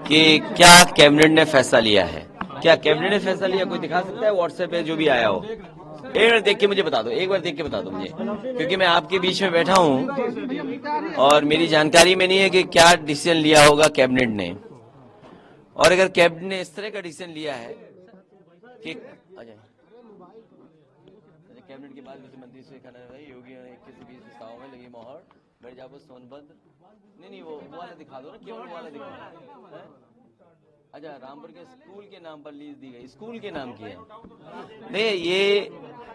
कि क्या कैबिनेट ने फैसला लिया है। क्या कैबिनेट ने फैसला लिया, कोई दिखा सकता है व्हाट्सएप पे जो भी आया हो? एक बार देख के मुझे बता दो, एक बार देख के बता दो मुझे, क्योंकि मैं आपके बीच में बैठा हूं और मेरी जानकारी में नहीं है कि क्या डिसीजन लिया होगा कैबिनेट ने। और अगर कैबिनेट ने इस तरह का डिसीजन लिया है कि कैबिनेट के बाद मुख्यमंत्री से कहना है योगी 21-20 प्रस्तावों में लगी मोहर, मिर्जापुर सोनभद्र, नहीं वो वाला दिखा दो ना, केवल वो वाला दिखा दो। अच्छा, रामपुर के स्कूल के नाम पर लीज दी गई, स्कूल के नाम की है। नहीं, ये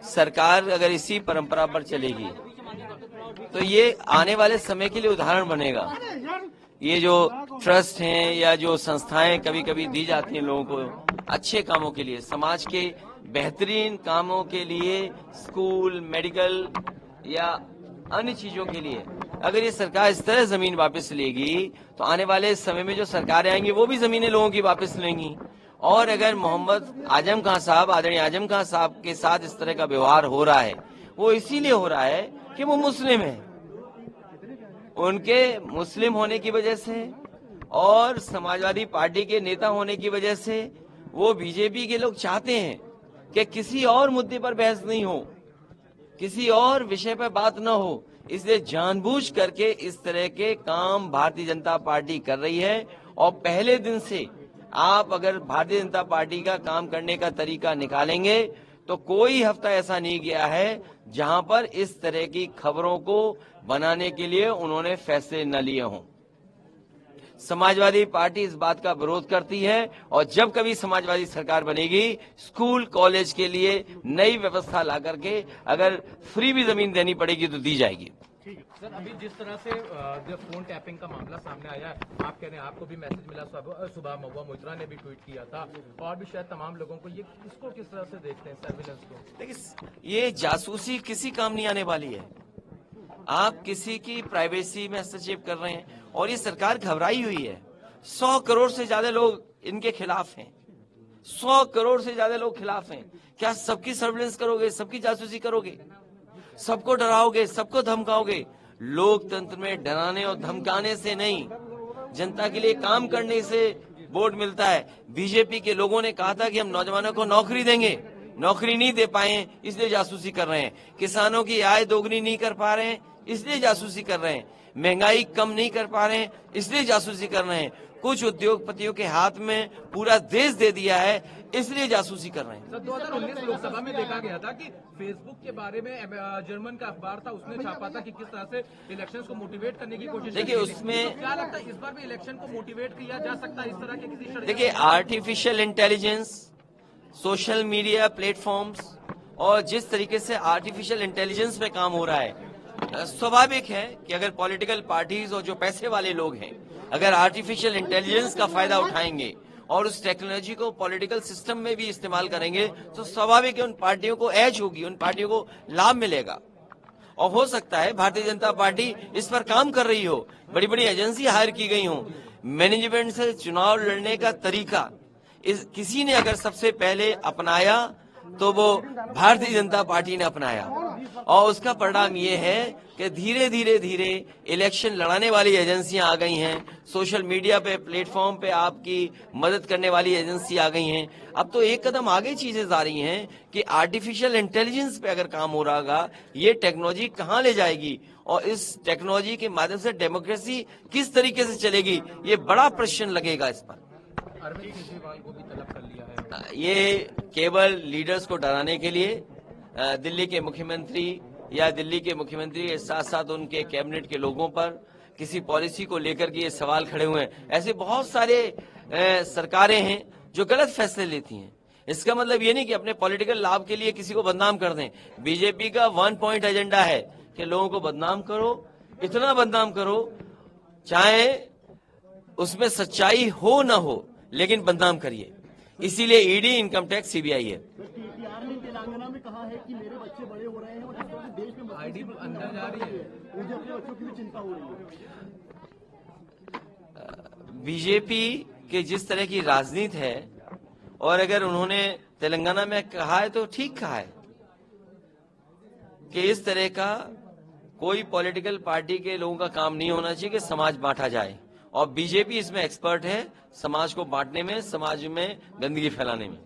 सरकार अगर इसी परंपरा पर चलेगी तो ये आने वाले समय के लिए उदाहरण बनेगा। ये जो ट्रस्ट हैं या जो संस्थाएं कभी कभी दी जाती हैं लोगों को अच्छे कामों के लिए, समाज के बेहतरीन कामों के लिए, स्कूल, मेडिकल या अन्य चीजों के लिए, अगर ये सरकार इस तरह जमीन वापस लेगी तो आने वाले समय में जो सरकारें आएंगी वो भी जमीनें लोगों की वापस लेंगी। और अगर मोहम्मद आजम खान साहब, आदरणीय आजम खान साहब के साथ इस तरह का व्यवहार हो रहा है, वो इसीलिए हो रहा है कि वो मुस्लिम है। उनके मुस्लिम होने की वजह से और समाजवादी पार्टी के नेता होने की वजह से वो बीजेपी के लोग चाहते हैं कि किसी और मुद्दे पर बहस नहीं हो, किसी और विषय पर बात न हो, इसलिए जानबूझ करके इस तरह के काम भारतीय जनता पार्टी कर रही है। और पहले दिन से आप अगर भारतीय जनता पार्टी का काम करने का तरीका निकालेंगे तो कोई हफ्ता ऐसा नहीं गया है जहां पर इस तरह की खबरों को बनाने के लिए उन्होंने फैसले न लिए हों। समाजवादी पार्टी इस बात का विरोध करती है और जब कभी समाजवादी सरकार बनेगी, स्कूल कॉलेज के लिए नई व्यवस्था ला करके अगर फ्री भी जमीन देनी पड़ेगी तो दी जाएगी। सर, अभी जिस तरह से जब फोन टैपिंग का मामला सामने आया, आप कह रहे हैं आपको भी मैसेज मिला, सुबह महुआ मोइत्रा ने भी ट्वीट किया था और भी शायद तमाम लोगों को, ये इसको किस तरह से देखते हैं सर्विलेंस को? देखिए, ये जासूसी किसी काम नहीं आने वाली है। आप किसी की प्राइवेसी में हस्तक्षेप कर रहे हैं और ये सरकार घबराई हुई है। 100 करोड़ से ज्यादा लोग इनके खिलाफ हैं, 100 करोड़ से ज्यादा लोग खिलाफ हैं। क्या सबकी सर्विलेंस करोगे, सबकी जासूसी करोगे, सबको डराओगे, सबको धमकाओगे? लोकतंत्र में डराने और धमकाने से नहीं, जनता के लिए काम करने से वोट मिलता है। बीजेपी के लोगों ने कहा था कि हम नौजवानों को नौकरी देंगे, नौकरी नहीं दे पाए इसलिए जासूसी कर रहे हैं। किसानों की आय दोगुनी नहीं कर पा रहे हैं इसलिए जासूसी कर रहे हैं। महंगाई कम नहीं कर पा रहे हैं इसलिए जासूसी कर रहे हैं। कुछ उद्योगपतियों के हाथ में पूरा देश दे दिया है इसलिए जासूसी कर रहे हैं। सर, 2019 लोकसभा में देखा गया था कि फेसबुक के बारे में जर्मन का अखबार था, उसने छापा था कि किस तरह से इलेक्शंस को मोटिवेट करने की कोशिश। देखिए, उसमें तो क्या लगता है इस बार भी इलेक्शन को मोटिवेट किया जा सकता है इस तरह के किसी? देखिए, artificial intelligence, social media platforms और जिस तरीके से आर्टिफिशियल इंटेलिजेंस में काम हो रहा है, स्वाभाविक है कि अगर पॉलिटिकल पार्टीज और जो पैसे वाले लोग हैं अगर आर्टिफिशियल इंटेलिजेंस का फायदा उठाएंगे और उस टेक्नोलॉजी को पॉलिटिकल सिस्टम में भी इस्तेमाल करेंगे तो स्वाभाविक है उन पार्टियों को एज होगी, उन पार्टियों को लाभ मिलेगा। और हो सकता है भारतीय जनता पार्टी इस पर काम कर रही हो, बड़ी बड़ी एजेंसी हायर की गई हो, मैनेजमेंट से चुनाव लड़ने का तरीका किसी ने अगर सबसे पहले अपनाया तो वो भारतीय जनता पार्टी ने अपनाया। और उसका परिणाम ये है कि धीरे धीरे इलेक्शन लड़ाने वाली एजेंसियां आ गई हैं, सोशल मीडिया पे प्लेटफॉर्म पे आपकी मदद करने वाली एजेंसी आ गई हैं। अब तो एक कदम आगे चीजें जा रही हैं कि आर्टिफिशियल इंटेलिजेंस पे अगर काम हो रहा होगा, ये टेक्नोलॉजी कहां ले जाएगी और इस टेक्नोलॉजी के माध्यम से डेमोक्रेसी किस तरीके से चलेगी, ये बड़ा प्रश्न लगेगा इस पर। अरविंद केजरीवाल को भी तलब कर लिया है। ये केवल लीडर्स को डराने के लिए दिल्ली के मुख्यमंत्री या दिल्ली के मुख्यमंत्री के साथ साथ उनके कैबिनेट के लोगों पर किसी पॉलिसी को लेकर के ये सवाल खड़े हुए हैं। ऐसे बहुत सारे सरकारें हैं जो गलत फैसले लेती हैं। इसका मतलब ये नहीं कि अपने पॉलिटिकल लाभ के लिए किसी को बदनाम कर दें। बीजेपी का 1 पॉइंट एजेंडा है कि लोगों को बदनाम करो, इतना बदनाम करो चाहे उसमें सच्चाई हो न हो, लेकिन बदनाम करिए। इसीलिए ईडी, इनकम टैक्स, सीबीआई है। तेलंगाना में कहा है कि मेरे बच्चे बड़े हो रहे हैं और इस तरह देश में आईडी अंदर जा रही है, मुझे अपने बच्चों की भी चिंता हो रही है। बीजेपी के जिस तरह की राजनीति है और अगर उन्होंने तेलंगाना में कहा है तो ठीक कहा है कि इस तरह का कोई पॉलिटिकल पार्टी के लोगों का काम नहीं होना चाहिए कि समाज बांटा जाए। और बीजेपी इसमें एक्सपर्ट है, समाज को बांटने में, समाज में गंदगी फैलाने में।